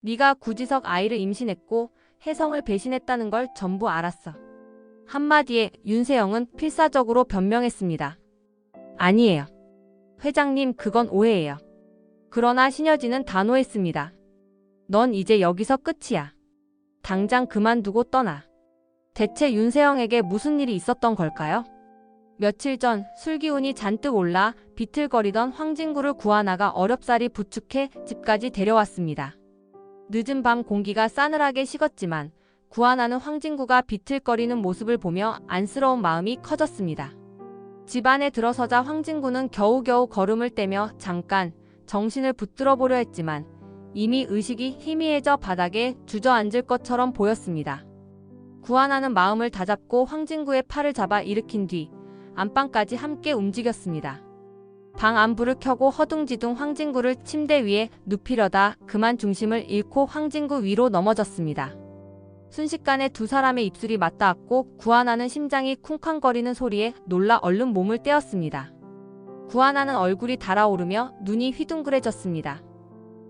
네가 구지석 아이를 임신했고 혜성을 배신했다는 걸 전부 알았어. 한마디에 윤세영은 필사적으로 변명했습니다. 아니에요. 회장님, 그건 오해예요. 그러나 신여진은 단호했습니다. 넌 이제 여기서 끝이야. 당장 그만두고 떠나. 대체 윤세영에게 무슨 일이 있었던 걸까요? 며칠 전 술기운이 잔뜩 올라 비틀거리던 황진구를 구하나가 어렵사리 부축해 집까지 데려왔습니다. 늦은 밤 공기가 싸늘하게 식었지만 구하나는 황진구가 비틀거리는 모습을 보며 안쓰러운 마음이 커졌습니다. 집 안에 들어서자 황진구는 겨우겨우 걸음을 떼며 잠깐 정신을 붙들어 보려 했지만 이미 의식이 희미해져 바닥에 주저앉을 것처럼 보였습니다. 구하나는 마음을 다잡고 황진구의 팔을 잡아 일으킨 뒤 안방까지 함께 움직였습니다. 방 안불을 켜고 허둥지둥 황진구를 침대 위에 눕히려다 그만 중심을 잃고 황진구 위로 넘어졌습니다. 순식간에 두 사람의 입술이 맞닿았고 구하나는 심장이 쿵쾅거리는 소리에 놀라 얼른 몸을 떼었습니다. 구하나는 얼굴이 달아오르며 눈이 휘둥그레졌습니다.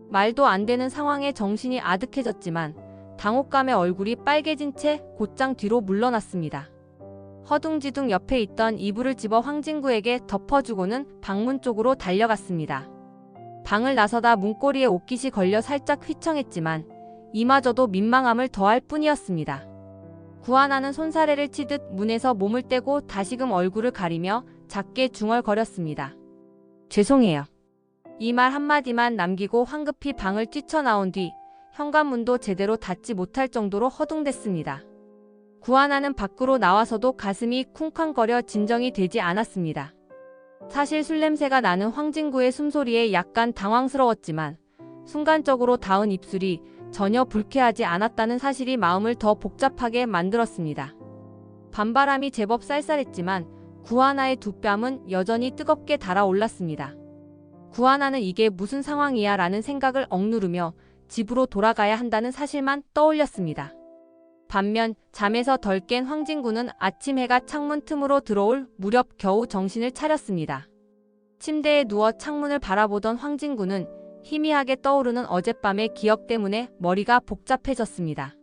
말도 안 되는 상황에 정신이 아득해졌지만 당혹감에 얼굴이 빨개진 채 곧장 뒤로 물러났습니다. 허둥지둥 옆에 있던 이불을 집어 황진구에게 덮어주고는 방문 쪽으로 달려갔습니다. 방을 나서다 문고리에 옷깃이 걸려 살짝 휘청했지만 이마저도 민망함을 더할 뿐이었습니다. 구하나는 손사래를 치듯 문에서 몸을 떼고 다시금 얼굴을 가리며 작게 중얼거렸습니다. 죄송해요. 이 말 한마디만 남기고 황급히 방을 뛰쳐나온 뒤 현관문도 제대로 닫지 못할 정도로 허둥댔습니다. 구하나는 밖으로 나와서도 가슴이 쿵쾅거려 진정이 되지 않았습니다. 사실 술 냄새가 나는 황진구의 숨소리에 약간 당황스러웠지만 순간적으로 닿은 입술이 전혀 불쾌하지 않았다는 사실이 마음을 더 복잡하게 만들었습니다. 밤바람이 제법 쌀쌀했지만 구하나의 두 뺨은 여전히 뜨겁게 달아올랐습니다. 구하나는 이게 무슨 상황이야 라는 생각을 억누르며 집으로 돌아가야 한다는 사실만 떠올렸습니다. 반면 잠에서 덜 깬 황진구는 아침 해가 창문 틈으로 들어올 무렵 겨우 정신을 차렸습니다. 침대에 누워 창문을 바라보던 황진구는 희미하게 떠오르는 어젯밤의 기억 때문에 머리가 복잡해졌습니다.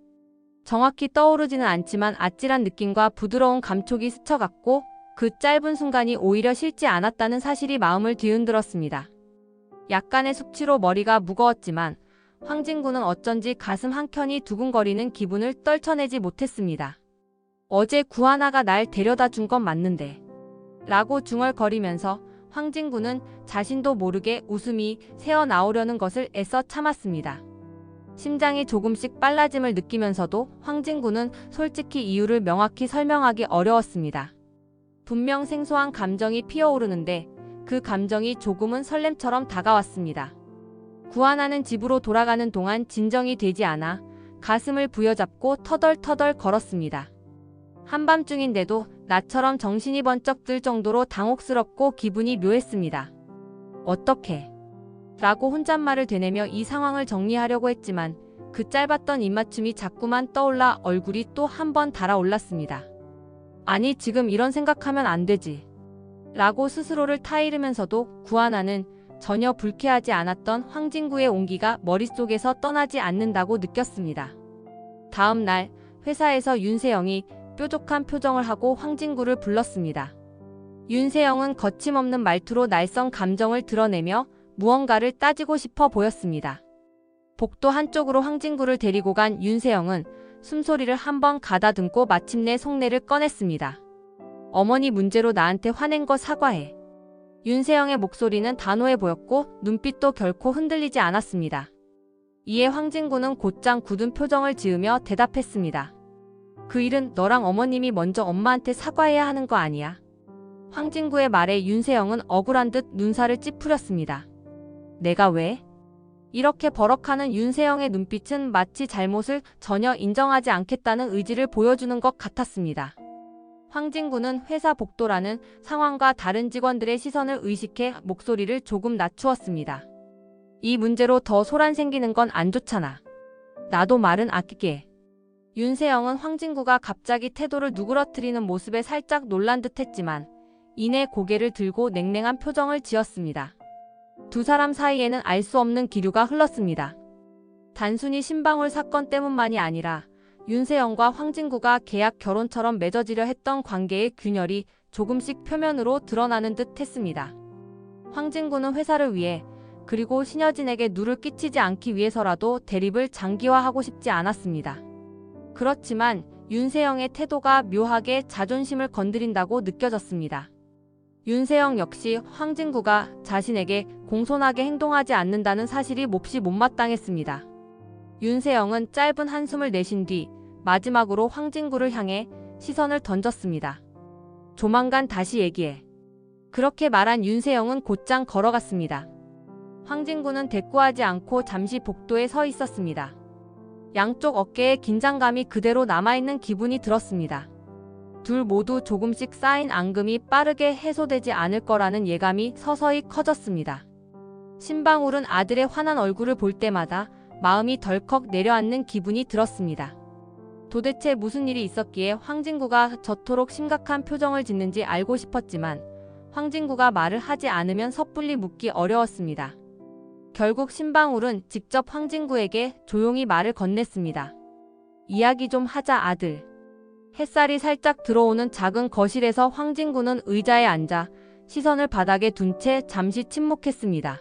정확히 떠오르지는 않지만 아찔한 느낌과 부드러운 감촉이 스쳐갔고 그 짧은 순간이 오히려 싫지 않았다는 사실이 마음을 뒤흔들었습니다. 약간의 숙취로 머리가 무거웠지만 황진구는 어쩐지 가슴 한켠이 두근거리는 기분을 떨쳐내지 못했습니다. 어제 구하나가 날 데려다 준 건 맞는데 라고 중얼거리면서 황진구는 자신도 모르게 웃음이 새어나오려는 것을 애써 참았습니다. 심장이 조금씩 빨라짐을 느끼면서도 황진구는 솔직히 이유를 명확히 설명하기 어려웠습니다. 분명 생소한 감정이 피어오르는데 그 감정이 조금은 설렘처럼 다가왔습니다. 구하나는 집으로 돌아가는 동안 진정이 되지 않아 가슴을 부여잡고 터덜터덜 걸었습니다. 한밤중인데도 나처럼 정신이 번쩍 들 정도로 당혹스럽고 기분이 묘했습니다. 어떻게? 라고 혼잣말을 되뇌며 이 상황을 정리하려고 했지만 그 짧았던 입맞춤이 자꾸만 떠올라 얼굴이 또 한 번 달아올랐습니다. 아니, 지금 이런 생각하면 안 되지. 라고 스스로를 타이르면서도 구하나는 전혀 불쾌하지 않았던 황진구의 온기가 머릿속에서 떠나지 않는다고 느꼈습니다. 다음 날 회사에서 윤세영이 뾰족한 표정을 하고 황진구를 불렀습니다. 윤세영은 거침없는 말투로 날선 감정을 드러내며 무언가를 따지고 싶어 보였습니다. 복도 한쪽으로 황진구를 데리고 간 윤세영은 숨소리를 한번 가다듬고 마침내 속내를 꺼냈습니다. 어머니 문제로 나한테 화낸 거 사과해. 윤세영의 목소리는 단호해 보였고 눈빛도 결코 흔들리지 않았습니다. 이에 황진구는 곧장 굳은 표정을 지으며 대답했습니다. 그 일은 너랑 어머님이 먼저 엄마한테 사과해야 하는 거 아니야? 황진구의 말에 윤세영은 억울한 듯 눈살을 찌푸렸습니다. 내가 왜? 이렇게 버럭하는 윤세영의 눈빛은 마치 잘못을 전혀 인정하지 않겠다는 의지를 보여주는 것 같았습니다. 황진구는 회사 복도라는 상황과 다른 직원들의 시선을 의식해 목소리를 조금 낮추었습니다. 이 문제로 더 소란 생기는 건 안 좋잖아. 나도 말은 아끼게. 윤세영은 황진구가 갑자기 태도를 누그러뜨리는 모습에 살짝 놀란 듯 했지만 이내 고개를 들고 냉랭한 표정을 지었습니다. 두 사람 사이에는 알 수 없는 기류가 흘렀습니다. 단순히 신방울 사건 때문만이 아니라 윤세영과 황진구가 계약 결혼처럼 맺어지려 했던 관계의 균열이 조금씩 표면으로 드러나는 듯 했습니다. 황진구는 회사를 위해 그리고 신여진에게 누를 끼치지 않기 위해서라도 대립을 장기화하고 싶지 않았습니다. 그렇지만 윤세영의 태도가 묘하게 자존심을 건드린다고 느껴졌습니다. 윤세영 역시 황진구가 자신에게 공손하게 행동하지 않는다는 사실이 몹시 못마땅했습니다. 윤세영은 짧은 한숨을 내쉰 뒤 마지막으로 황진구를 향해 시선을 던졌습니다. 조만간 다시 얘기해. 그렇게 말한 윤세영은 곧장 걸어갔습니다. 황진구는 대꾸하지 않고 잠시 복도에 서 있었습니다. 양쪽 어깨에 긴장감이 그대로 남아있는 기분이 들었습니다. 둘 모두 조금씩 쌓인 앙금이 빠르게 해소되지 않을 거라는 예감이 서서히 커졌습니다. 신방울은 아들의 환한 얼굴을 볼 때마다 마음이 덜컥 내려앉는 기분이 들었습니다. 도대체 무슨 일이 있었기에 황진구가 저토록 심각한 표정을 짓는지 알고 싶었지만 황진구가 말을 하지 않으면 섣불리 묻기 어려웠습니다. 결국 신방울은 직접 황진구에게 조용히 말을 건넸습니다. 이야기 좀 하자 아들. 햇살이 살짝 들어오는 작은 거실에서 황진구는 의자에 앉아 시선을 바닥에 둔 채 잠시 침묵했습니다.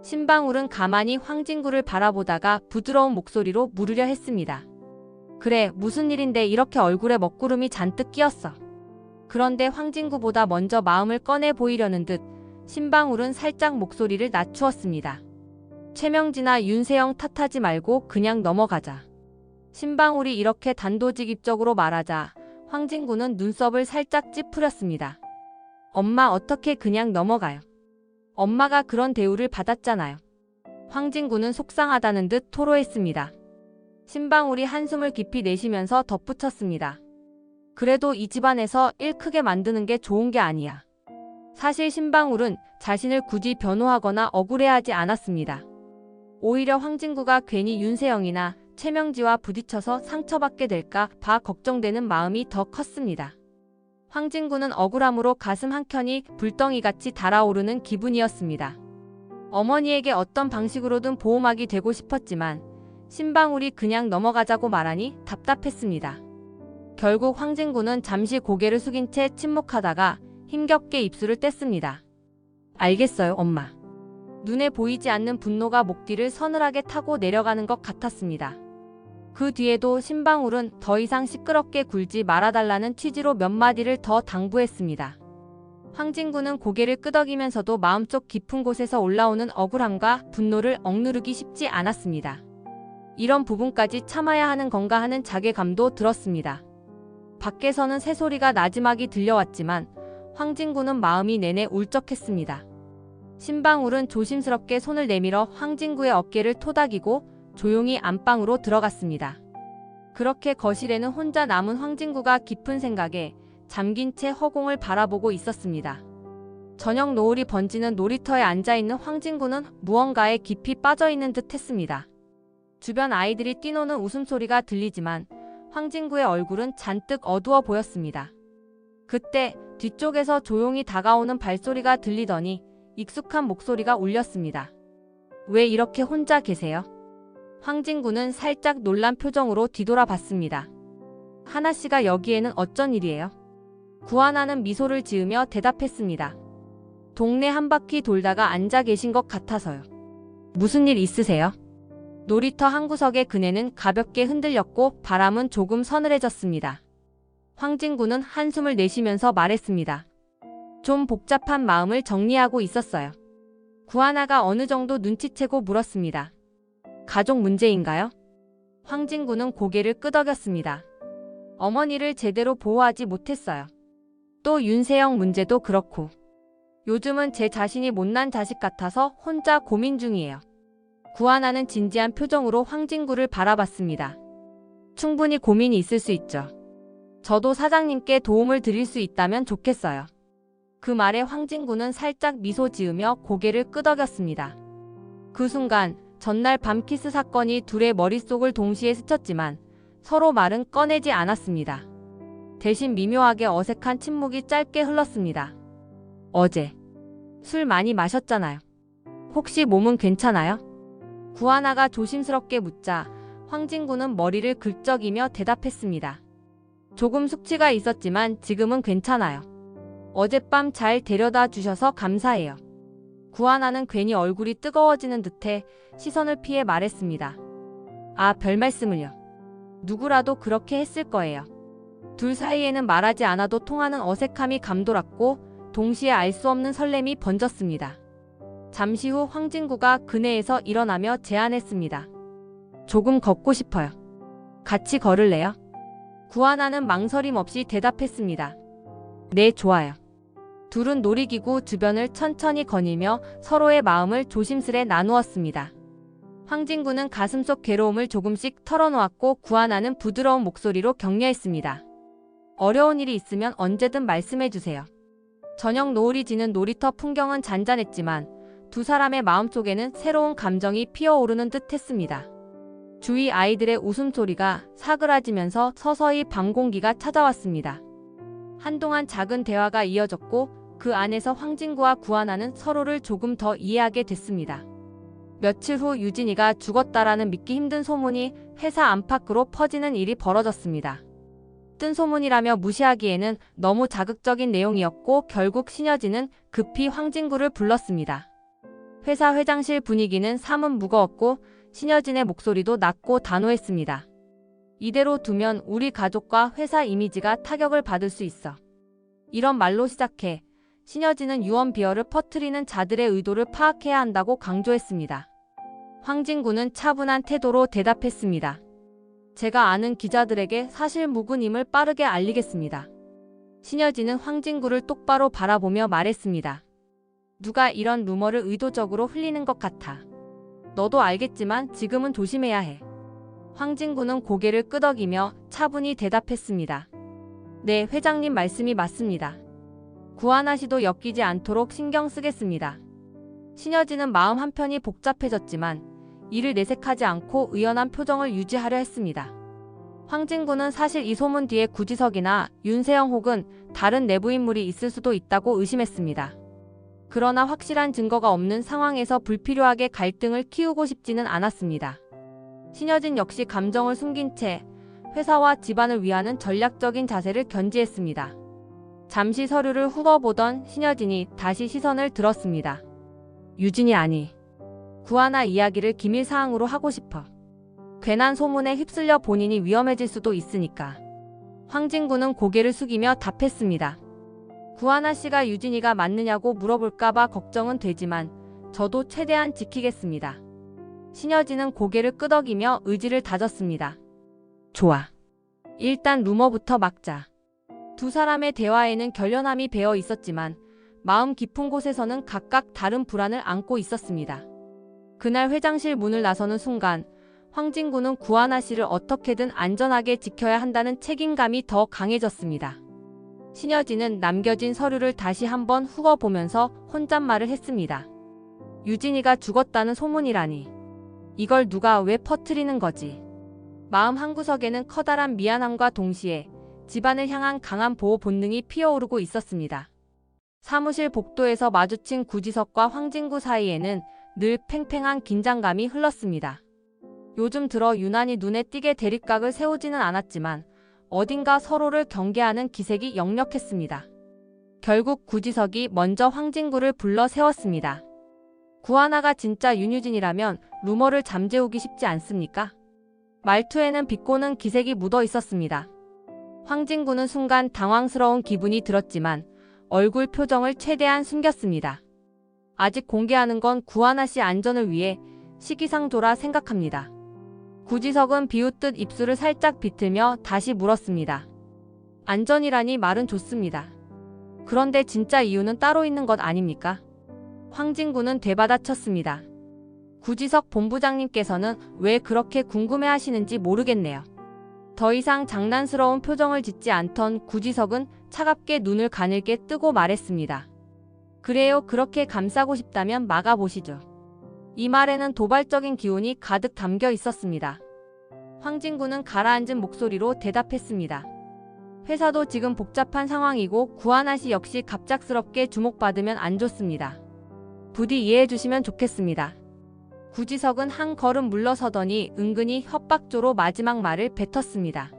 신방울은 가만히 황진구를 바라보다가 부드러운 목소리로 물으려 했습니다. 그래, 무슨 일인데 이렇게 얼굴에 먹구름이 잔뜩 끼었어. 그런데 황진구보다 먼저 마음을 꺼내 보이려는 듯 신방울은 살짝 목소리를 낮추었습니다. 최명진아 윤세영 탓하지 말고 그냥 넘어가자. 신방울이 이렇게 단도직입적으로 말하자 황진구는 눈썹을 살짝 찌푸렸습니다. 엄마 어떻게 그냥 넘어가요? 엄마가 그런 대우를 받았잖아요. 황진구는 속상하다는 듯 토로했습니다. 신방울이 한숨을 깊이 내쉬면서 덧붙였습니다. 그래도 이 집안에서 일 크게 만드는 게 좋은 게 아니야. 사실 신방울은 자신을 굳이 변호하거나 억울해하지 않았습니다. 오히려 황진구가 괜히 윤세영이나 최명지와 부딪혀서 상처받게 될까 봐 걱정되는 마음이 더 컸습니다. 황진구는 억울함으로 가슴 한켠이 불덩이같이 달아오르는 기분이었습니다. 어머니에게 어떤 방식으로든 보호막이 되고 싶었지만 신방울이 그냥 넘어가자고 말하니 답답했습니다. 결국 황진구는 잠시 고개를 숙인 채 침묵하다가 힘겹게 입술을 뗐습니다. 알겠어요, 엄마. 눈에 보이지 않는 분노가 목 뒤를 서늘하게 타고 내려가는 것 같았습니다. 그 뒤에도 신방울은 더 이상 시끄럽게 굴지 말아달라는 취지로 몇 마디를 더 당부했습니다. 황진구는 고개를 끄덕이면서도 마음속 깊은 곳에서 올라오는 억울함과 분노를 억누르기 쉽지 않았습니다. 이런 부분까지 참아야 하는 건가 하는 자괴감도 들었습니다. 밖에서는 새소리가 나지막이 들려왔지만 황진구는 마음이 내내 울적했습니다. 신방울은 조심스럽게 손을 내밀어 황진구의 어깨를 토닥이고 조용히 안방으로 들어갔습니다. 그렇게 거실에는 혼자 남은 황진구가 깊은 생각에 잠긴 채 허공을 바라보고 있었습니다. 저녁 노을이 번지는 놀이터에 앉아있는 황진구는 무언가에 깊이 빠져있는 듯 했습니다. 주변 아이들이 뛰노는 웃음소리가 들리지만 황진구의 얼굴은 잔뜩 어두워 보였습니다. 그때 뒤쪽에서 조용히 다가오는 발소리가 들리더니 익숙한 목소리가 울렸습니다. 왜 이렇게 혼자 계세요? 황진구는 살짝 놀란 표정으로 뒤돌아봤습니다. 하나씨가 여기에는 어쩐 일이에요? 구하나는 미소를 지으며 대답했습니다. 동네 한 바퀴 돌다가 앉아 계신 것 같아서요. 무슨 일 있으세요? 놀이터 한 구석의 그네는 가볍게 흔들렸고 바람은 조금 서늘해졌습니다. 황진구는 한숨을 내쉬면서 말했습니다. 좀 복잡한 마음을 정리하고 있었어요. 구하나가 어느 정도 눈치채고 물었습니다. 가족 문제인가요? 황진구는 고개를 끄덕였습니다. 어머니를 제대로 보호하지 못했어요. 또 윤세영 문제도 그렇고. 요즘은 제 자신이 못난 자식 같아서 혼자 고민 중이에요. 구하나는 진지한 표정으로 황진구를 바라봤습니다. 충분히 고민이 있을 수 있죠. 저도 사장님께 도움을 드릴 수 있다면 좋겠어요. 그 말에 황진구는 살짝 미소 지으며 고개를 끄덕였습니다. 그 순간 전날 밤 키스 사건이 둘의 머릿속을 동시에 스쳤지만 서로 말은 꺼내지 않았습니다. 대신 미묘하게 어색한 침묵이 짧게 흘렀습니다. 어제 술 많이 마셨잖아요. 혹시 몸은 괜찮아요? 구하나가 조심스럽게 묻자 황진구는 머리를 긁적이며 대답했습니다. 조금 숙취가 있었지만 지금은 괜찮아요. 어젯밤 잘 데려다 주셔서 감사해요. 구하나는 괜히 얼굴이 뜨거워지는 듯해 시선을 피해 말했습니다. 아, 별 말씀을요. 누구라도 그렇게 했을 거예요. 둘 사이에는 말하지 않아도 통하는 어색함이 감돌았고 동시에 알 수 없는 설렘이 번졌습니다. 잠시 후 황진구가 그네에서 일어나며 제안했습니다. 조금 걷고 싶어요. 같이 걸을래요? 구하나는 망설임 없이 대답했습니다. 네, 좋아요. 둘은 놀이기구 주변을 천천히 거닐며 서로의 마음을 조심스레 나누었습니다. 황진구는 가슴속 괴로움을 조금씩 털어놓았고 구하나는 부드러운 목소리로 격려했습니다. 어려운 일이 있으면 언제든 말씀해주세요. 저녁 노을이 지는 놀이터 풍경은 잔잔했지만 두 사람의 마음속에는 새로운 감정이 피어오르는 듯 했습니다. 주위 아이들의 웃음소리가 사그라지면서 서서히 밤 공기가 찾아왔습니다. 한동안 작은 대화가 이어졌고 그 안에서 황진구와 구하나는 서로를 조금 더 이해하게 됐습니다. 며칠 후 유진이가 죽었다라는 믿기 힘든 소문이 회사 안팎으로 퍼지는 일이 벌어졌습니다. 뜬 소문이라며 무시하기에는 너무 자극적인 내용이었고 결국 신여진은 급히 황진구를 불렀습니다. 회사 회장실 분위기는 사뭇 무거웠고 신여진의 목소리도 낮고 단호했습니다. 이대로 두면 우리 가족과 회사 이미지가 타격을 받을 수 있어. 이런 말로 시작해 신여진은 유언 비어를 퍼뜨리는 자들의 의도를 파악해야 한다고 강조했습니다. 황진구는 차분한 태도로 대답했습니다. 제가 아는 기자들에게 사실 무근임을 빠르게 알리겠습니다. 신여진은 황진구를 똑바로 바라보며 말했습니다. 누가 이런 루머를 의도적으로 흘리는 것 같아. 너도 알겠지만 지금은 조심해야 해. 황진구는 고개를 끄덕이며 차분히 대답했습니다. 네, 회장님 말씀이 맞습니다. 구하나 씨도 엮이지 않도록 신경 쓰겠습니다. 신여진은 마음 한편이 복잡해졌지만 이를 내색하지 않고 의연한 표정을 유지하려 했습니다. 황진구는 사실 이 소문 뒤에 구지석이나 윤세영 혹은 다른 내부 인물이 있을 수도 있다고 의심했습니다. 그러나 확실한 증거가 없는 상황에서 불필요하게 갈등을 키우고 싶지는 않았습니다. 신여진 역시 감정을 숨긴 채 회사와 집안을 위하는 전략적인 자세를 견지했습니다. 잠시 서류를 훑어보던 신여진이 다시 시선을 들었습니다. 유진이 아니. 구하나 이야기를 기밀사항으로 하고 싶어. 괜한 소문에 휩쓸려 본인이 위험해질 수도 있으니까. 황진구는 고개를 숙이며 답했습니다. 구하나 씨가 유진이가 맞느냐고 물어볼까봐 걱정은 되지만 저도 최대한 지키겠습니다. 신여진은 고개를 끄덕이며 의지를 다졌습니다. 좋아. 일단 루머부터 막자. 두 사람의 대화에는 결연함이 배어 있었지만 마음 깊은 곳에서는 각각 다른 불안을 안고 있었습니다. 그날 회장실 문을 나서는 순간 황진구는 구하나 씨를 어떻게든 안전하게 지켜야 한다는 책임감이 더 강해졌습니다. 신여진은 남겨진 서류를 다시 한번 훑어보면서 혼잣말을 했습니다. 유진이가 죽었다는 소문이라니. 이걸 누가 왜 퍼뜨리는 거지? 마음 한구석에는 커다란 미안함과 동시에 집안을 향한 강한 보호 본능이 피어오르고 있었습니다. 사무실 복도에서 마주친 구지석과 황진구 사이에는 늘 팽팽한 긴장감이 흘렀습니다. 요즘 들어 유난히 눈에 띄게 대립각을 세우지는 않았지만 어딘가 서로를 경계하는 기색이 역력했습니다. 결국 구지석이 먼저 황진구를 불러 세웠습니다. 구하나가 진짜 윤유진이라면 루머를 잠재우기 쉽지 않습니까? 말투에는 비꼬는 기색이 묻어 있었습니다. 황진구는 순간 당황스러운 기분이 들었지만 얼굴 표정을 최대한 숨겼습니다. 아직 공개하는 건 구하나 씨 안전을 위해 시기상조라 생각합니다. 구지석은 비웃듯 입술을 살짝 비틀며 다시 물었습니다. 안전이라니 말은 좋습니다. 그런데 진짜 이유는 따로 있는 것 아닙니까? 황진구는 되받아쳤습니다. 구지석 본부장님께서는 왜 그렇게 궁금해하시는지 모르겠네요. 더 이상 장난스러운 표정을 짓지 않던 구지석은 차갑게 눈을 가늘게 뜨고 말했습니다. 그래요, 그렇게 감싸고 싶다면 막아보시죠. 이 말에는 도발적인 기운이 가득 담겨 있었습니다. 황진구는 가라앉은 목소리로 대답했습니다. 회사도 지금 복잡한 상황이고 구하나 씨 역시 갑작스럽게 주목받으면 안 좋습니다. 부디 이해해 주시면 좋겠습니다. 구지석은 한 걸음 물러서더니 은근히 협박조로 마지막 말을 뱉었습니다.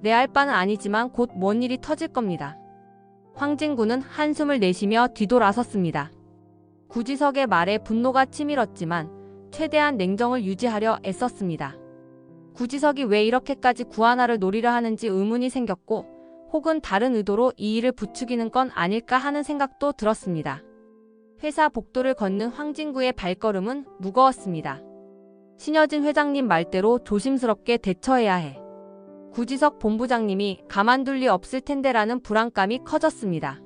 내 알 바는 아니지만 곧 뭔 일이 터질 겁니다. 황진구는 한숨을 내쉬며 뒤돌아섰습니다. 구지석의 말에 분노가 치밀었지만 최대한 냉정을 유지하려 애썼습니다. 구지석이 왜 이렇게까지 구하나를 노리려 하는지 의문이 생겼고 혹은 다른 의도로 이 일을 부추기는 건 아닐까 하는 생각도 들었습니다. 회사 복도를 걷는 황진구의 발걸음은 무거웠습니다. 신여진 회장님 말대로 조심스럽게 대처해야 해. 구지석 본부장님이 가만둘 리 없을 텐데라는 불안감이 커졌습니다.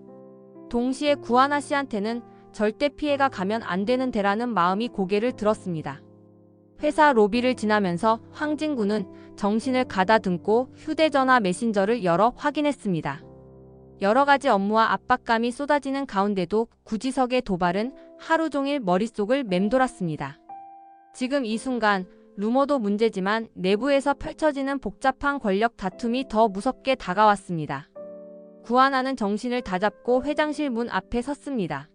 동시에 구하나 씨한테는 절대 피해가 가면 안 되는 데라는 마음이 고개를 들었습니다. 회사 로비를 지나면서 황진구는 정신을 가다듬고 휴대전화 메신저를 열어 확인했습니다. 여러 가지 업무와 압박감이 쏟아지는 가운데도 구지석의 도발은 하루 종일 머릿속을 맴돌았습니다. 지금 이 순간 루머도 문제지만 내부에서 펼쳐지는 복잡한 권력 다툼이 더 무섭게 다가왔습니다. 구하나는 정신을 다잡고 회장실 문 앞에 섰습니다.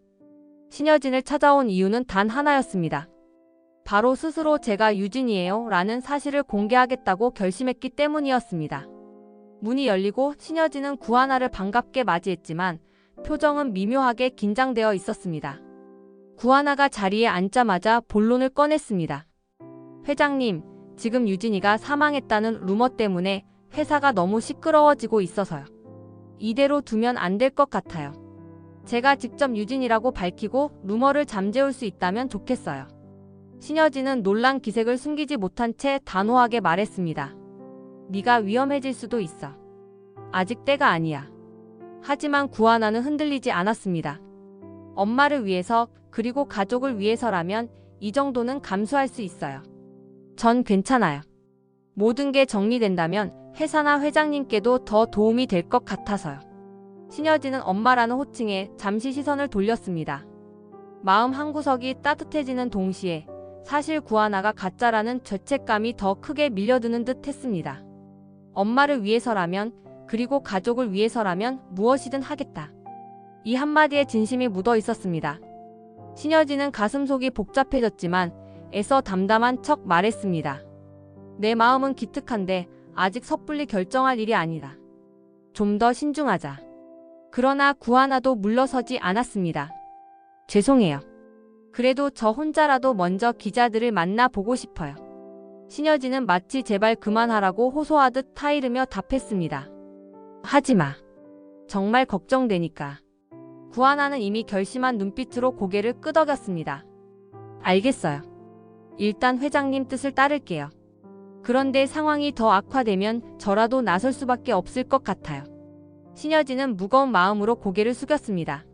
신여진을 찾아온 이유는 단 하나였습니다. 바로 스스로 제가 유진이에요 라는 사실을 공개하겠다고 결심했기 때문이었습니다. 문이 열리고 신여진은 구하나를 반갑게 맞이했지만 표정은 미묘하게 긴장되어 있었습니다. 구하나가 자리에 앉자마자 본론을 꺼냈습니다. 회장님, 지금 유진이가 사망했다는 루머 때문에 회사가 너무 시끄러워지고 있어서요. 이대로 두면 안 될 것 같아요. 제가 직접 유진이라고 밝히고 루머를 잠재울 수 있다면 좋겠어요. 신여진은 놀란 기색을 숨기지 못한 채 단호하게 말했습니다. 네가 위험해질 수도 있어. 아직 때가 아니야. 하지만 구하나는 흔들리지 않았습니다. 엄마를 위해서 그리고 가족을 위해서라면 이 정도는 감수할 수 있어요. 전 괜찮아요. 모든 게 정리된다면 회사나 회장님께도 더 도움이 될 것 같아서요. 신여진은 엄마라는 호칭에 잠시 시선을 돌렸습니다. 마음 한구석이 따뜻해지는 동시에 사실 구하나가 가짜라는 죄책감이 더 크게 밀려드는 듯 했습니다. 엄마를 위해서라면 그리고 가족을 위해서라면 무엇이든 하겠다. 이 한마디에 진심이 묻어 있었습니다. 신여진은 가슴속이 복잡해졌지만 애써 담담한 척 말했습니다. 내 마음은 기특한데 아직 섣불리 결정할 일이 아니다. 좀 더 신중하자. 그러나 구하나도 물러서지 않았습니다. 죄송해요. 그래도 저 혼자라도 먼저 기자들을 만나보고 싶어요. 신여진은 마치 제발 그만하라고 호소하듯 타이르며 답했습니다. 하지마. 정말 걱정되니까. 구하나는 이미 결심한 눈빛으로 고개를 끄덕였습니다. 알겠어요. 일단 회장님 뜻을 따를게요. 그런데 상황이 더 악화되면 저라도 나설 수밖에 없을 것 같아요. 신여진은 무거운 마음으로 고개를 숙였습니다.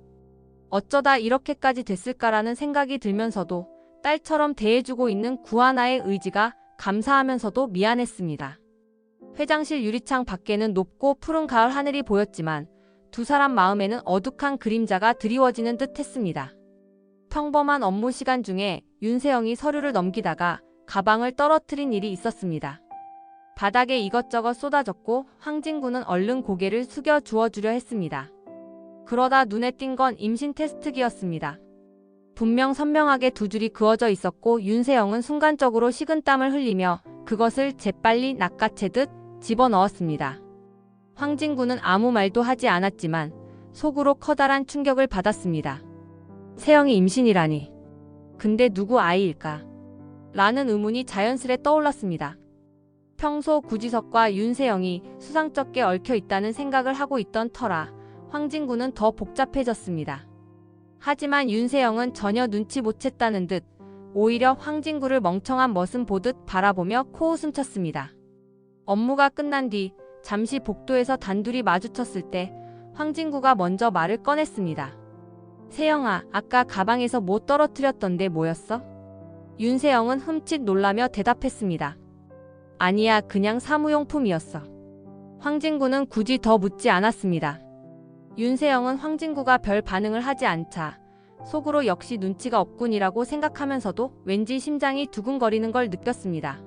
어쩌다 이렇게까지 됐을까라는 생각이 들면서도 딸처럼 대해주고 있는 구하나의 의지가 감사하면서도 미안했습니다. 회장실 유리창 밖에는 높고 푸른 가을 하늘이 보였지만 두 사람 마음에는 어둑한 그림자가 드리워지는 듯 했습니다. 평범한 업무 시간 중에 윤세영이 서류를 넘기다가 가방을 떨어뜨린 일이 있었습니다. 바닥에 이것저것 쏟아졌고 황진구는 얼른 고개를 숙여 주워주려 했습니다. 그러다 눈에 띈 건 임신 테스트기였습니다. 분명 선명하게 두 줄이 그어져 있었고 윤세영은 순간적으로 식은땀을 흘리며 그것을 재빨리 낚아채듯 집어넣었습니다. 황진구는 아무 말도 하지 않았지만 속으로 커다란 충격을 받았습니다. 세영이 임신이라니. 근데 누구 아이일까? 라는 의문이 자연스레 떠올랐습니다. 평소 구지석과 윤세영이 수상쩍게 얽혀 있다는 생각을 하고 있던 터라 황진구는 더 복잡해졌습니다. 하지만 윤세영은 전혀 눈치 못 챘다는 듯 오히려 황진구를 멍청한 머슴 보듯 바라보며 코웃음 쳤습니다. 업무가 끝난 뒤 잠시 복도에서 단둘이 마주쳤을 때 황진구가 먼저 말을 꺼냈습니다. 세영아, 아까 가방에서 뭐 떨어뜨렸던데 뭐였어? 윤세영은 흠칫 놀라며 대답했습니다. 아니야, 그냥 사무용품이었어. 황진구는 굳이 더 묻지 않았습니다. 윤세영은 황진구가 별 반응을 하지 않자 속으로 역시 눈치가 없군이라고 생각하면서도 왠지 심장이 두근거리는 걸 느꼈습니다.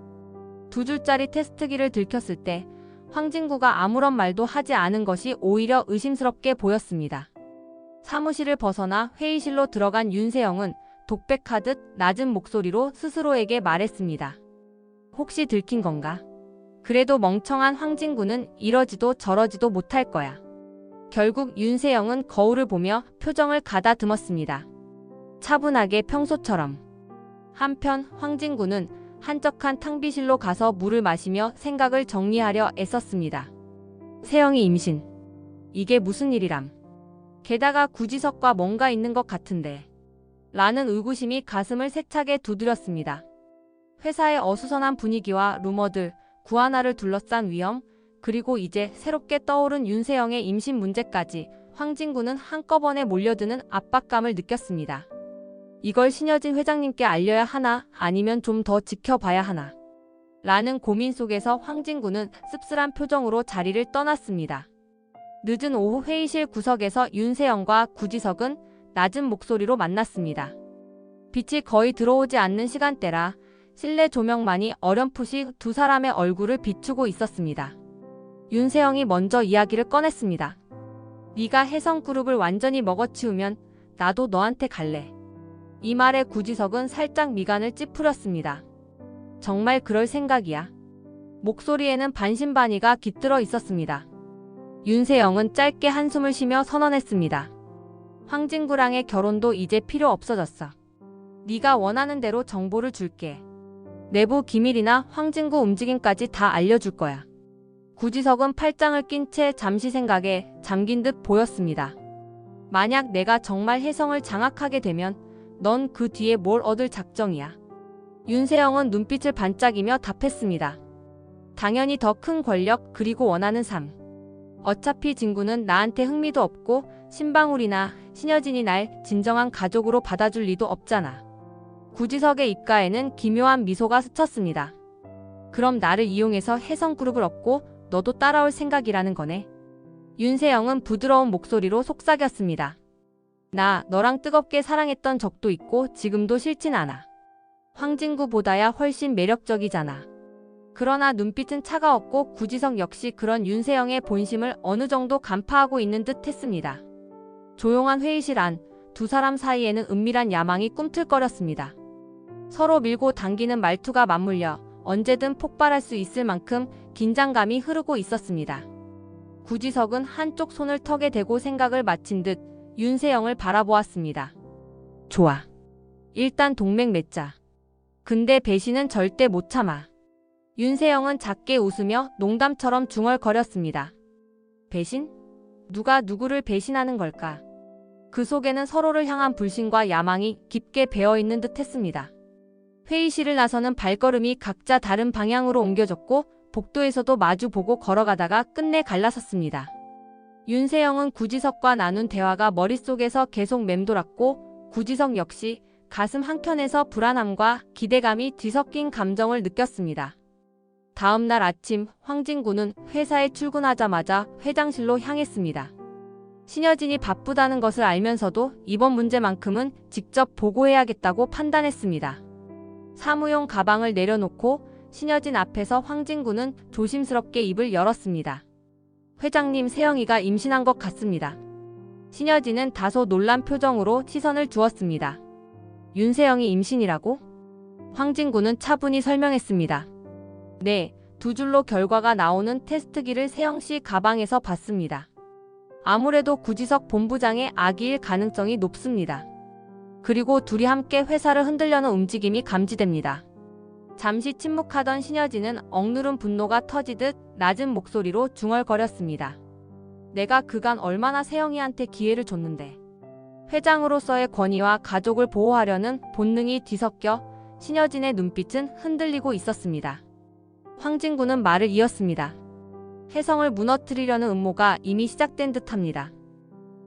두 줄짜리 테스트기를 들켰을 때 황진구가 아무런 말도 하지 않은 것이 오히려 의심스럽게 보였습니다. 사무실을 벗어나 회의실로 들어간 윤세영은 독백하듯 낮은 목소리로 스스로에게 말했습니다. 혹시 들킨 건가? 그래도 멍청한 황진구는 이러지도 저러지도 못할 거야. 결국 윤세영은 거울을 보며 표정을 가다듬었습니다. 차분하게 평소처럼. 한편 황진구는 한적한 탕비실로 가서 물을 마시며 생각을 정리하려 애썼습니다. 세영이 임신. 이게 무슨 일이람. 게다가 구지석과 뭔가 있는 것 같은데. 라는 의구심이 가슴을 세차게 두드렸습니다. 회사의 어수선한 분위기와 루머들, 구하나를 둘러싼 위험, 그리고 이제 새롭게 떠오른 윤세영의 임신 문제까지 황진구는 한꺼번에 몰려드는 압박감을 느꼈습니다. 이걸 신여진 회장님께 알려야 하나 아니면 좀 더 지켜봐야 하나 라는 고민 속에서 황진구는 씁쓸한 표정으로 자리를 떠났습니다. 늦은 오후 회의실 구석에서 윤세영과 구지석은 낮은 목소리로 만났습니다. 빛이 거의 들어오지 않는 시간대라 실내 조명만이 어렴풋이 두 사람의 얼굴을 비추고 있었습니다. 윤세영이 먼저 이야기를 꺼냈습니다. 네가 혜성그룹을 완전히 먹어치우면 나도 너한테 갈래. 이 말에 구지석은 살짝 미간을 찌푸렸습니다. 정말 그럴 생각이야. 목소리에는 반신반의가 깃들어 있었습니다. 윤세영은 짧게 한숨을 쉬며 선언했습니다. 황진구랑의 결혼도 이제 필요 없어졌어. 네가 원하는 대로 정보를 줄게. 내부 기밀이나 황진구 움직임까지 다 알려줄 거야. 구지석은 팔짱을 낀 채 잠시 생각에 잠긴 듯 보였습니다. 만약 내가 정말 혜성을 장악하게 되면 넌 그 뒤에 뭘 얻을 작정이야. 윤세영은 눈빛을 반짝이며 답했습니다. 당연히 더 큰 권력 그리고 원하는 삶. 어차피 진구는 나한테 흥미도 없고 신방울이나 신여진이 날 진정한 가족으로 받아줄 리도 없잖아. 구지석의 입가에는 기묘한 미소가 스쳤습니다. 그럼 나를 이용해서 혜성그룹을 얻고 너도 따라올 생각이라는 거네. 윤세영은 부드러운 목소리로 속삭였습니다. 나 너랑 뜨겁게 사랑했던 적도 있고 지금도 싫진 않아. 황진구보다야 훨씬 매력적이잖아. 그러나 눈빛은 차가웠고 구지석 역시 그런 윤세영의 본심을 어느 정도 간파하고 있는 듯 했습니다. 조용한 회의실 안, 두 사람 사이에는 은밀한 야망이 꿈틀거렸습니다. 서로 밀고 당기는 말투가 맞물려 언제든 폭발할 수 있을 만큼 긴장감이 흐르고 있었습니다. 구지석은 한쪽 손을 턱에 대고 생각을 마친 듯 윤세영을 바라보았습니다. 좋아. 일단 동맹 맺자. 근데 배신은 절대 못 참아. 윤세영은 작게 웃으며 농담처럼 중얼거렸습니다. 배신? 누가 누구를 배신하는 걸까? 그 속에는 서로를 향한 불신과 야망이 깊게 배어있는 듯 했습니다. 회의실을 나서는 발걸음이 각자 다른 방향으로 옮겨졌고 복도에서도 마주보고 걸어가다가 끝내 갈라섰습니다. 윤세영은 구지석과 나눈 대화가 머릿속에서 계속 맴돌았고 구지석 역시 가슴 한켠에서 불안함과 기대감이 뒤섞인 감정을 느꼈습니다. 다음 날 아침 황진구는 회사에 출근하자마자 회장실로 향했습니다. 신여진이 바쁘다는 것을 알면서도 이번 문제만큼은 직접 보고해야겠다고 판단했습니다. 사무용 가방을 내려놓고 신여진 앞에서 황진구는 조심스럽게 입을 열었습니다. 회장님, 세영이가 임신한 것 같습니다. 신여진은 다소 놀란 표정으로 시선을 주었습니다. 윤세영이 임신이라고? 황진구는 차분히 설명했습니다. 네, 두 줄로 결과가 나오는 테스트기를 세영씨 가방에서 봤습니다. 아무래도 구지석 본부장의 아기일 가능성이 높습니다. 그리고 둘이 함께 회사를 흔들려는 움직임이 감지됩니다. 잠시 침묵하던 신여진은 억누른 분노가 터지듯 낮은 목소리로 중얼거렸습니다. 내가 그간 얼마나 세영이한테 기회를 줬는데. 회장으로서의 권위와 가족을 보호하려는 본능이 뒤섞여 신여진의 눈빛은 흔들리고 있었습니다. 황진구는 말을 이었습니다. 혜성을 무너뜨리려는 음모가 이미 시작된 듯합니다.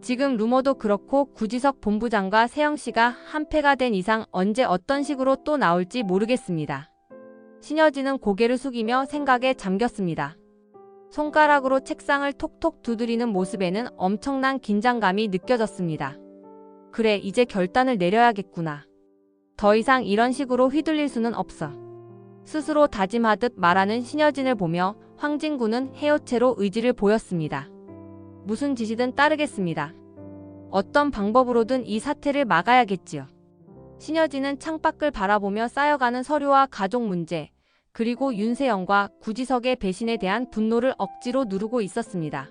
지금 루머도 그렇고 구지석 본부장과 세영씨가 한패가 된 이상 언제 어떤 식으로 또 나올지 모르겠습니다. 신여진은 고개를 숙이며 생각에 잠겼습니다. 손가락으로 책상을 톡톡 두드리는 모습에는 엄청난 긴장감이 느껴졌습니다. 그래, 이제 결단을 내려야겠구나. 더 이상 이런 식으로 휘둘릴 수는 없어. 스스로 다짐하듯 말하는 신여진을 보며 황진구는 해요체로 의지를 보였습니다. 무슨 지시든 따르겠습니다. 어떤 방법으로든 이 사태를 막아야겠지요. 신여진은 창밖을 바라보며 쌓여가는 서류와 가족 문제, 그리고 윤세영과 구지석의 배신에 대한 분노를 억지로 누르고 있었습니다.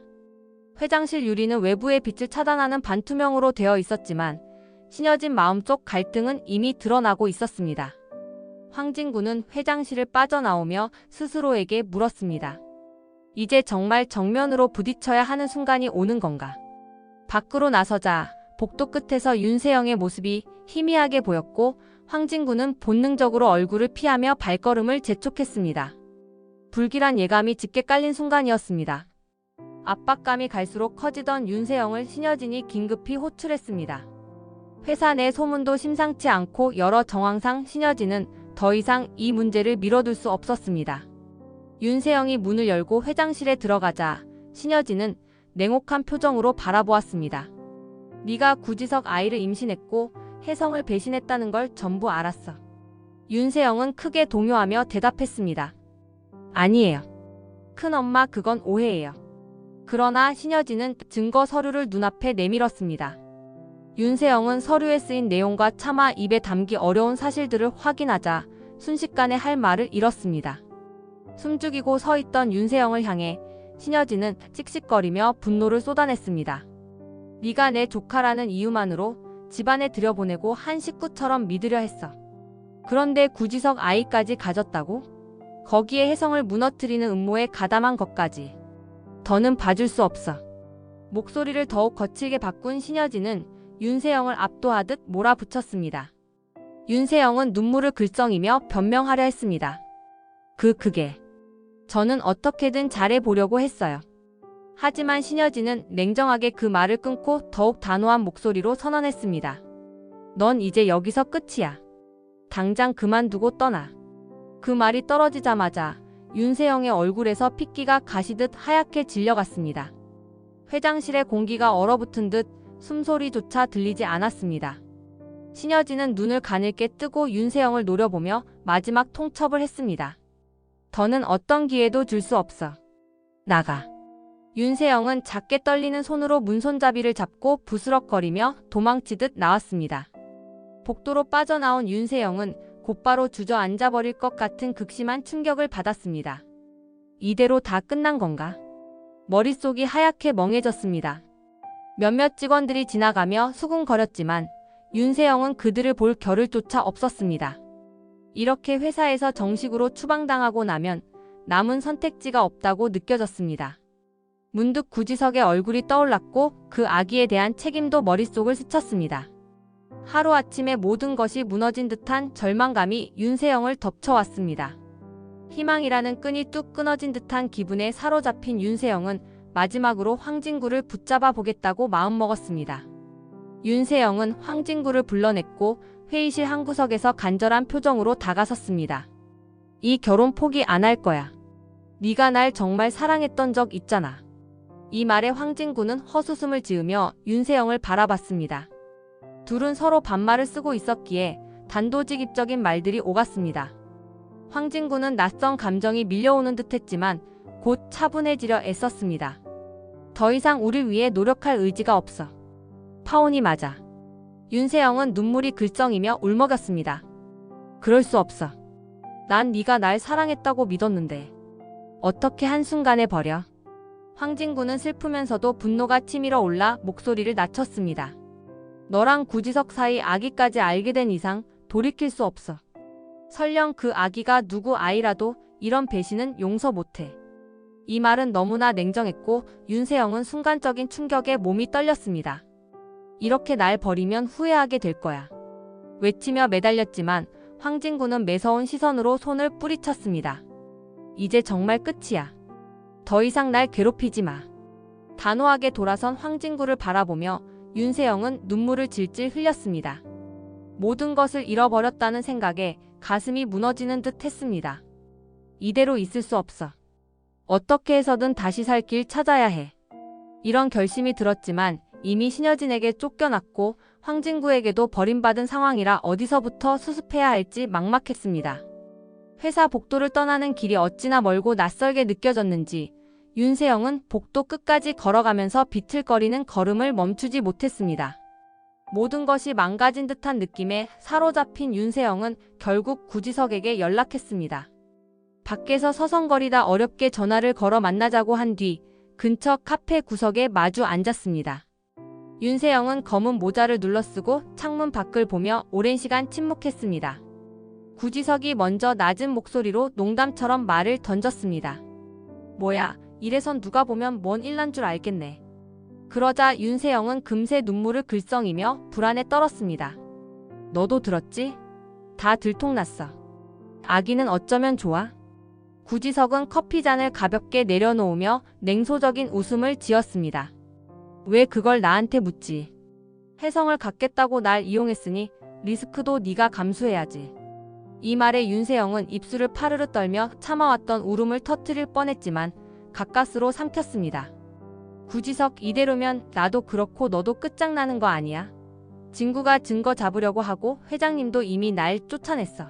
회장실 유리는 외부의 빛을 차단하는 반투명으로 되어 있었지만 신여진 마음속 갈등은 이미 드러나고 있었습니다. 황진구는 회장실을 빠져나오며 스스로에게 물었습니다. 이제 정말 정면으로 부딪혀야 하는 순간이 오는 건가? 밖으로 나서자 복도 끝에서 윤세영의 모습이 희미하게 보였고 황진구는 본능적으로 얼굴을 피하며 발걸음을 재촉했습니다. 불길한 예감이 짙게 깔린 순간이었습니다. 압박감이 갈수록 커지던 윤세영을 신여진이 긴급히 호출했습니다. 회사 내 소문도 심상치 않고 여러 정황상 신여진은 더 이상 이 문제를 미뤄둘 수 없었습니다. 윤세영이 문을 열고 회장실에 들어가자 신여진은 냉혹한 표정으로 바라보았습니다. 네가 구지석 아이를 임신했고 혜성을 배신했다는 걸 전부 알았어. 윤세영은 크게 동요하며 대답했습니다. 아니에요. 큰엄마 그건 오해예요. 그러나 신여진은 증거 서류를 눈앞에 내밀었습니다. 윤세영은 서류에 쓰인 내용과 차마 입에 담기 어려운 사실들을 확인하자 순식간에 할 말을 잃었습니다. 숨죽이고 서 있던 윤세영을 향해 신여진은 씩씩거리며 분노를 쏟아냈습니다. 네가 내 조카라는 이유만으로 집안에 들여보내고 한 식구처럼 믿으려 했어. 그런데 구지석 아이까지 가졌다고? 거기에 혜성을 무너뜨리는 음모에 가담한 것까지. 더는 봐줄 수 없어. 목소리를 더욱 거칠게 바꾼 신여진은 윤세영을 압도하듯 몰아붙였습니다. 윤세영은 눈물을 글썽이며 변명하려 했습니다. 그게 저는 어떻게든 잘해보려고 했어요. 하지만 신여진은 냉정하게 그 말을 끊고 더욱 단호한 목소리로 선언했습니다. 넌 이제 여기서 끝이야. 당장 그만두고 떠나. 그 말이 떨어지자마자 윤세영의 얼굴에서 핏기가 가시듯 하얗게 질려갔습니다. 회장실의 공기가 얼어붙은 듯 숨소리조차 들리지 않았습니다. 신여진은 눈을 가늘게 뜨고 윤세영을 노려보며 마지막 통첩을 했습니다. 더는 어떤 기회도 줄 수 없어. 나가. 윤세영은 작게 떨리는 손으로 문손잡이를 잡고 부스럭거리며 도망치듯 나왔습니다. 복도로 빠져나온 윤세영은 곧바로 주저앉아버릴 것 같은 극심한 충격을 받았습니다. 이대로 다 끝난 건가? 머릿속이 하얗게 멍해졌습니다. 몇몇 직원들이 지나가며 수군거렸지만 윤세영은 그들을 볼 겨를조차 없었습니다. 이렇게 회사에서 정식으로 추방당하고 나면 남은 선택지가 없다고 느껴졌습니다. 문득 구지석의 얼굴이 떠올랐고 그 아기에 대한 책임도 머릿속을 스쳤습니다. 하루아침에 모든 것이 무너진 듯한 절망감이 윤세영을 덮쳐왔습니다. 희망이라는 끈이 뚝 끊어진 듯한 기분에 사로잡힌 윤세영은 마지막으로 황진구를 붙잡아 보겠다고 마음먹었습니다. 윤세영은 황진구를 불러냈고 회의실 한 구석에서 간절한 표정으로 다가섰습니다. 이 결혼 포기 안 할 거야. 네가 날 정말 사랑했던 적 있잖아. 이 말에 황진구는 헛웃음을 지으며 윤세영을 바라봤습니다. 둘은 서로 반말을 쓰고 있었기에 단도직입적인 말들이 오갔습니다. 황진구는 낯선 감정이 밀려오는 듯했지만 곧 차분해지려 애썼습니다. 더 이상 우릴 위해 노력할 의지가 없어. 파혼이 맞아. 윤세영은 눈물이 글썽이며 울먹였습니다. 그럴 수 없어. 난 네가 날 사랑했다고 믿었는데. 어떻게 한순간에 버려? 황진구는 슬프면서도 분노가 치밀어 올라 목소리를 낮췄습니다. 너랑 구지석 사이 아기까지 알게 된 이상 돌이킬 수 없어. 설령 그 아기가 누구 아이라도 이런 배신은 용서 못해. 이 말은 너무나 냉정했고 윤세영은 순간적인 충격에 몸이 떨렸습니다. 이렇게 날 버리면 후회하게 될 거야. 외치며 매달렸지만 황진구는 매서운 시선으로 손을 뿌리쳤습니다. 이제 정말 끝이야. 더 이상 날 괴롭히지 마. 단호하게 돌아선 황진구를 바라보며 윤세영은 눈물을 질질 흘렸습니다. 모든 것을 잃어버렸다는 생각에 가슴이 무너지는 듯 했습니다. 이대로 있을 수 없어. 어떻게 해서든 다시 살 길 찾아야 해. 이런 결심이 들었지만 이미 신여진에게 쫓겨났고 황진구에게도 버림받은 상황이라 어디서부터 수습해야 할지 막막했습니다. 회사 복도를 떠나는 길이 어찌나 멀고 낯설게 느껴졌는지 윤세영은 복도 끝까지 걸어가면서 비틀거리는 걸음을 멈추지 못했습니다. 모든 것이 망가진 듯한 느낌에 사로잡힌 윤세영은 결국 구지석에게 연락했습니다. 밖에서 서성거리다 어렵게 전화를 걸어 만나자고 한 뒤 근처 카페 구석에 마주 앉았습니다. 윤세영은 검은 모자를 눌러쓰고 창문 밖을 보며 오랜 시간 침묵했습니다. 구지석이 먼저 낮은 목소리로 농담처럼 말을 던졌습니다. 뭐야, 이래선 누가 보면 뭔 일난 줄 알겠네. 그러자 윤세영은 금세 눈물을 글썽이며 불안에 떨었습니다. 너도 들었지? 다 들통났어. 아기는 어쩌면 좋아? 구지석은 커피잔을 가볍게 내려놓으며 냉소적인 웃음을 지었습니다. 왜 그걸 나한테 묻지? 혜성을 갖겠다고 날 이용했으니 리스크도 네가 감수해야지. 이 말에 윤세영은 입술을 파르르 떨며 참아왔던 울음을 터뜨릴 뻔했지만 가까스로 삼켰습니다. 구지석, 이대로면 나도 그렇고 너도 끝장나는 거 아니야? 진구가 증거 잡으려고 하고 회장님도 이미 날 쫓아냈어.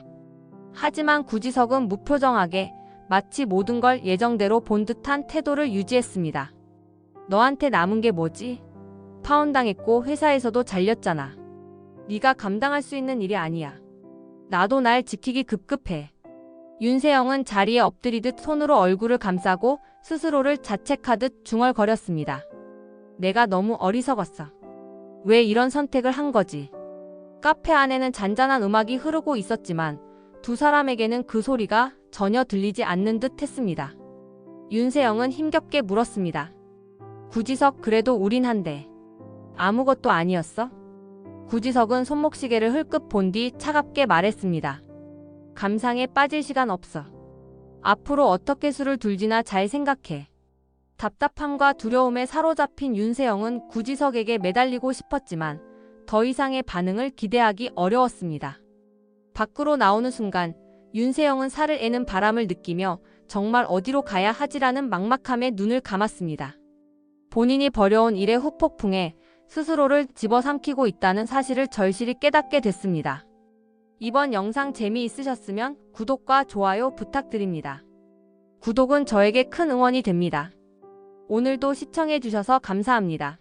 하지만 구지석은 무표정하게 마치 모든 걸 예정대로 본 듯한 태도를 유지했습니다. 너한테 남은 게 뭐지? 파혼당했고 회사에서도 잘렸잖아. 네가 감당할 수 있는 일이 아니야. 나도 날 지키기 급급해. 윤세영은 자리에 엎드리듯 손으로 얼굴을 감싸고 스스로를 자책하듯 중얼거렸습니다. 내가 너무 어리석었어. 왜 이런 선택을 한 거지? 카페 안에는 잔잔한 음악이 흐르고 있었지만 두 사람에게는 그 소리가 전혀 들리지 않는 듯 했습니다. 윤세영은 힘겹게 물었습니다. 구지석, 그래도 우린 한데. 아무것도 아니었어? 구지석은 손목시계를 흘끗 본 뒤 차갑게 말했습니다. 감상에 빠질 시간 없어. 앞으로 어떻게 수를 둘지나 잘 생각해. 답답함과 두려움에 사로잡힌 윤세영은 구지석에게 매달리고 싶었지만 더 이상의 반응을 기대하기 어려웠습니다. 밖으로 나오는 순간 윤세영은 살을 애는 바람을 느끼며 정말 어디로 가야 하지라는 막막함에 눈을 감았습니다. 본인이 벌여온 일의 후폭풍에 스스로를 집어삼키고 있다는 사실을 절실히 깨닫게 됐습니다. 이번 영상 재미있으셨으면 구독과 좋아요 부탁드립니다. 구독은 저에게 큰 응원이 됩니다. 오늘도 시청해주셔서 감사합니다.